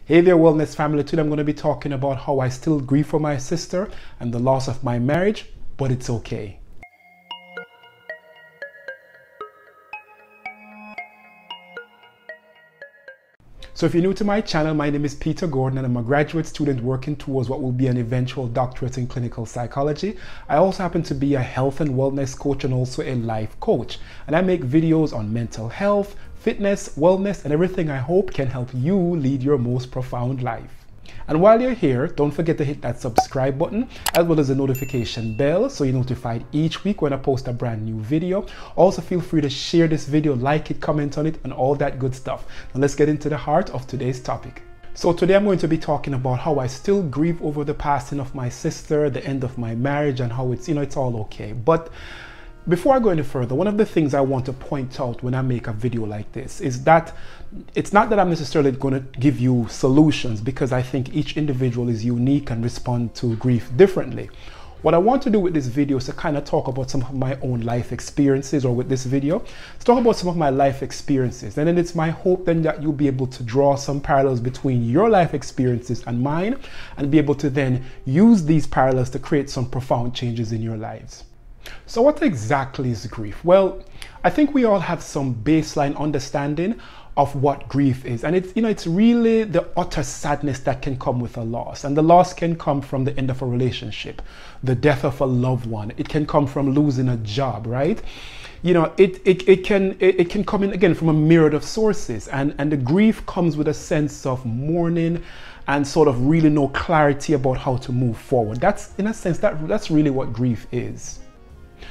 Hey there, wellness family. Today I'm going to be talking about how I still grieve for my sister and the loss of my marriage, but it's okay. So if you're new to my channel, my name is Peter Gordon and I'm a graduate student working towards what will be an eventual doctorate in clinical psychology. I also happen to be a health and wellness coach and also a life coach. And I make videos on mental health, fitness, wellness, and everything I hope can help you lead your most profound life. And while you're here, don't forget to hit that subscribe button as well as the notification bell so you're notified each week when I post a brand new video. Also feel free to share this video, like it, comment on it, and all that good stuff. Now let's get into the heart of today's topic. So today I'm going to be talking about how I still grieve over the passing of my sister, the end of my marriage, and how it's all okay. But before I go any further, one of the things I want to point out when I make a video like this is that it's not that I'm necessarily going to give you solutions, because I think each individual is unique and respond to grief differently. What I want to do with this video is to kind of talk about some of my own life experiences, or with this video, to talk about some of my life experiences. And then it's my hope then that you'll be able to draw some parallels between your life experiences and mine, and be able to then use these parallels to create some profound changes in your lives. So what exactly is grief? Well, I think we all have some baseline understanding of what grief is. And it's really the utter sadness that can come with a loss. And the loss can come from the end of a relationship, the death of a loved one. It can come from losing a job, right? It can come in again from a myriad of sources. And the grief comes with a sense of mourning and sort of really no clarity about how to move forward. That's, in a sense, that's really what grief is.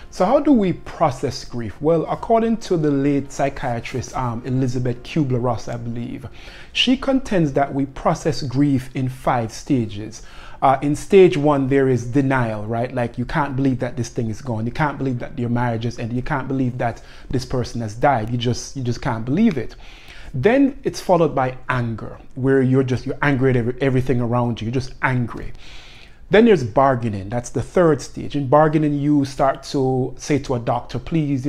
So how do we process grief? Well, according to the late psychiatrist Elisabeth Kubler Ross, I believe, she contends that we process grief in 5 stages. In stage 1, there is denial, right? Like, you can't believe that this thing is gone. You can't believe that your marriage is ended. You can't believe that this person has died. You just can't believe it. Then it's followed by anger, where you're angry at everything around you. You're just angry. Then there's bargaining. That's the 3rd stage. In bargaining, you start to say to a doctor, please,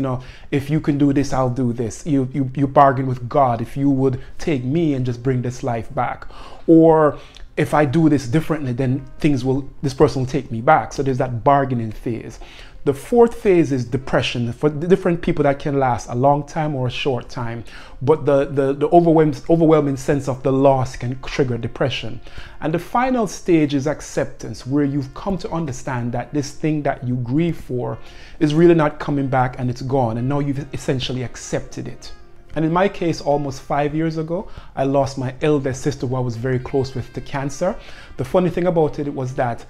if you can do this, I'll do this. You bargain with God, if you would take me and just bring this life back. Or if I do this differently, then this person will take me back. So there's that bargaining phase. The 4th phase is depression. For the different people, that can last a long time or a short time, but the overwhelming sense of the loss can trigger depression. And the final stage is acceptance, where you've come to understand that this thing that you grieve for is really not coming back and it's gone, and now you've essentially accepted it. And in my case, almost 5 years ago, I lost my eldest sister, who I was very close with, to cancer. The funny thing about it was that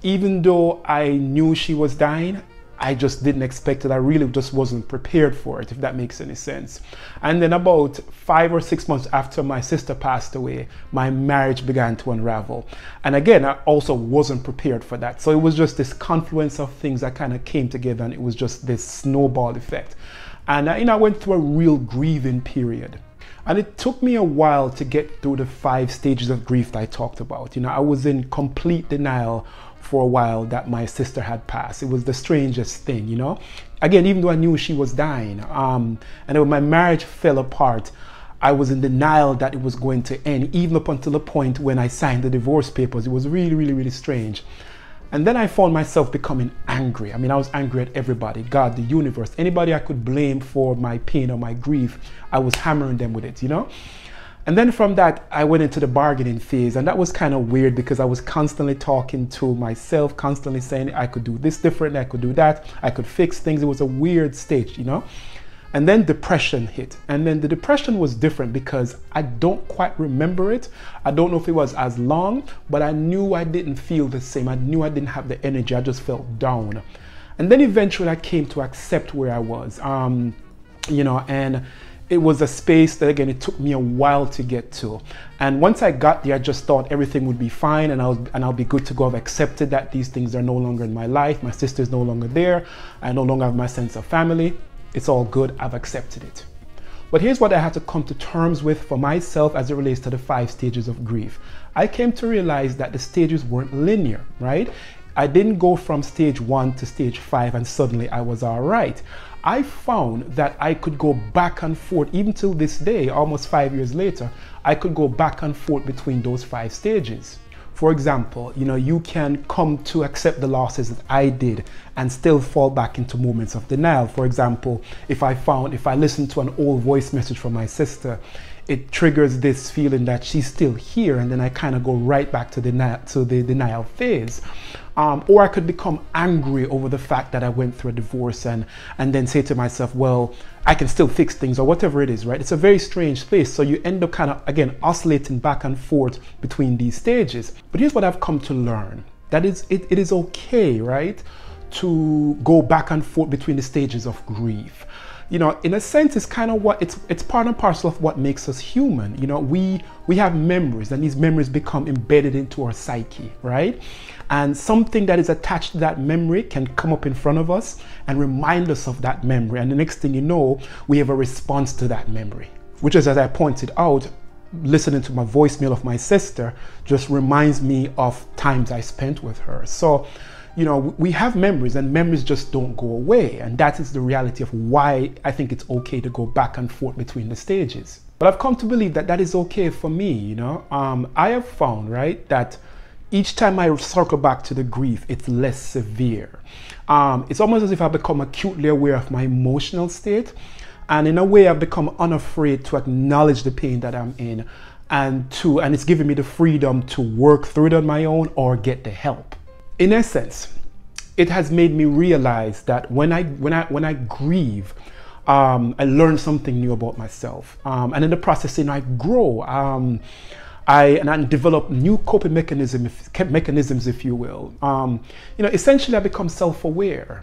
even though I knew she was dying, I just didn't expect it. I really just wasn't prepared for it, if that makes any sense. And then about 5 or 6 months after my sister passed away, my marriage began to unravel. And again, I also wasn't prepared for that. So it was just this confluence of things that kind of came together, and it was just this snowball effect. And I went through a real grieving period. And it took me a while to get through the 5 stages of grief that I talked about. I was in complete denial for a while that my sister had passed. It was the strangest thing, Again, even though I knew she was dying, and then when my marriage fell apart, I was in denial that it was going to end, even up until the point when I signed the divorce papers. It was really, really, really strange. And then I found myself becoming angry. I was angry at everybody, God, the universe, anybody I could blame for my pain or my grief. I was hammering them with it, And then from that, I went into the bargaining phase, and that was kind of weird, because I was constantly talking to myself, constantly saying I could do this differently, I could do that, I could fix things. It was a weird stage, And then depression hit. And then the depression was different, because I don't quite remember it. I don't know if it was as long, but I knew I didn't feel the same. I knew I didn't have the energy. I just felt down. And then eventually I came to accept where I was, and it was a space that, again, it took me a while to get to. And once I got there, I just thought everything would be fine, and I'll be good to go. I've accepted that these things are no longer in my life. My sister is no longer there. I no longer have my sense of family. It's all good. I've accepted it. But here's what I had to come to terms with for myself as it relates to the 5 stages of grief. I came to realize that the stages weren't linear, right? I didn't go from stage 1 to stage 5 and suddenly I was all right. I found that I could go back and forth, even till this day, almost 5 years later. I could go back and forth between those 5 stages. For example, you can come to accept the losses that I did and still fall back into moments of denial. For example, if I listen to an old voice message from my sister, it triggers this feeling that she's still here, and then I kind of go right back to the denial phase. Or I could become angry over the fact that I went through a divorce and then say to myself, well, I can still fix things, or whatever it is, right? It's a very strange space. So you end up kind of, again, oscillating back and forth between these stages. But here's what I've come to learn. That is, it is okay, right, to go back and forth between the stages of grief. In a sense, it's kind of it's part and parcel of what makes us human. We have memories, and these memories become embedded into our psyche, right? And something that is attached to that memory can come up in front of us and remind us of that memory. And the next thing you know, we have a response to that memory, which is, as I pointed out, listening to my voicemail of my sister just reminds me of times I spent with her. So, we have memories, and memories just don't go away. And that is the reality of why I think it's okay to go back and forth between the stages. But I've come to believe that that is okay for me, I have found, right, that each time I circle back to the grief, it's less severe. It's almost as if I've become acutely aware of my emotional state. And in a way, I've become unafraid to acknowledge the pain that I'm in, and it's giving me the freedom to work through it on my own or get the help. In essence, it has made me realize that when I grieve, I learn something new about myself, and in the process, I grow. I develop new coping mechanisms, if you will. Essentially, I become self-aware,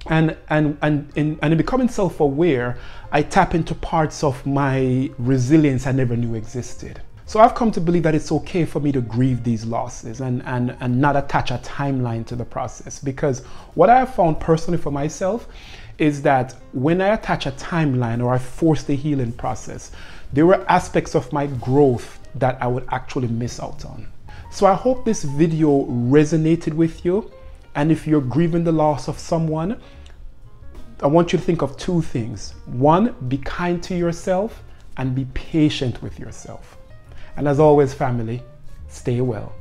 and in becoming self-aware, I tap into parts of my resilience I never knew existed. So I've come to believe that it's okay for me to grieve these losses and not attach a timeline to the process, because what I have found personally for myself is that when I attach a timeline or I force the healing process, there were aspects of my growth that I would actually miss out on. So I hope this video resonated with you. And if you're grieving the loss of someone, I want you to think of 2 things. 1, be kind to yourself, and be patient with yourself. And as always, family, stay well.